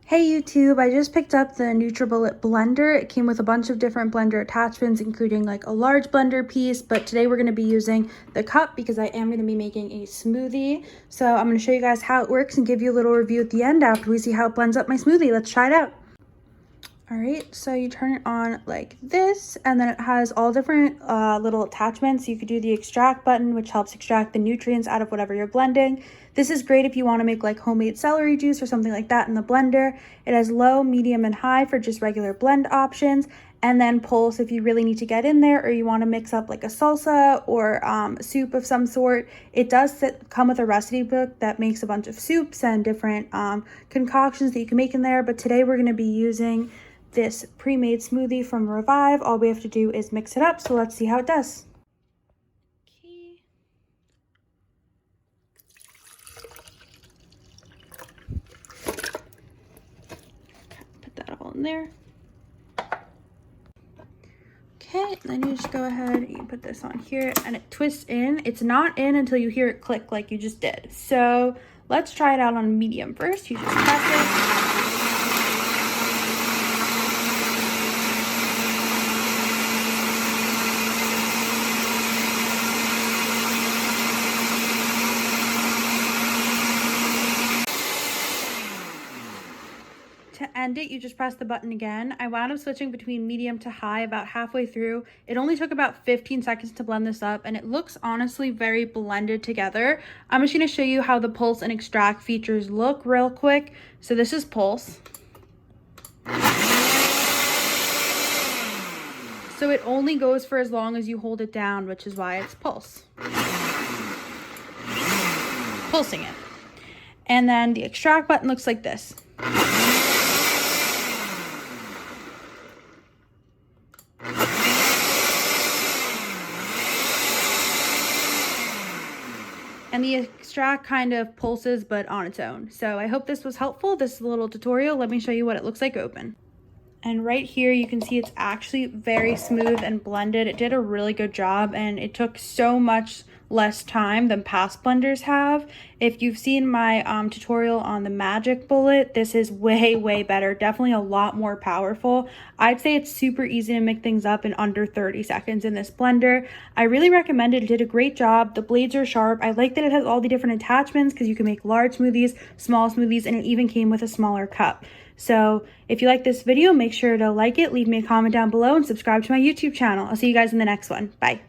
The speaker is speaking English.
Hey YouTube, I just picked up the NutriBullet Blender. It came with a bunch of different blender attachments, including like a large blender piece, but today we're going to be using the cup because I am going to be making a smoothie. So I'm going to show you guys how it works and give you a little review at the end after we see how it blends up my smoothie. Let's try it out. All right, so you turn it on like this, and then it has all different little attachments. You could do the extract button, which helps extract the nutrients out of whatever you're blending. This is great if you want to make like homemade celery juice or something like that in the blender. It has low, medium, and high for just regular blend options, and then pulse if you really need to get in there or you want to mix up like a salsa or soup of some sort. It does come with a recipe book that makes a bunch of soups and different concoctions that you can make in there, but today we're going to be using this pre-made smoothie from Revive. All we have to do is mix it up, so let's see how it does. Okay. Put that all in there. Okay, then you just go ahead, you put this on here, and it twists in. It's not in until you hear it click like you just did. So let's try it out on medium first. You just press it. To end it, you just press the button again. I wound up switching between medium to high about halfway through. It only took about 15 seconds to blend this up, and it looks honestly very blended together. I'm just going to show you how the pulse and extract features look real quick. So this is pulse. So it only goes for as long as you hold it down, which is why it's pulse. Pulsing it. And then the extract button looks like this. And the extract kind of pulses, but on its own. So I hope this was helpful. This is a little tutorial. Let me show you what it looks like open. And right here, you can see it's actually very smooth and blended. It did a really good job, and it took so much less time than past blenders have. If you've seen my tutorial on the Magic Bullet, this is way better. Definitely a lot more powerful. I'd say it's super easy to make things up in under 30 seconds in this blender. I really recommend it. It did a great job. The blades are sharp. I like that it has all the different attachments because you can make large smoothies, small smoothies, and it even came with a smaller cup. So if you like this video, make sure to like it, leave me a comment down below, and subscribe to my YouTube channel. I'll see you guys in the next one. Bye.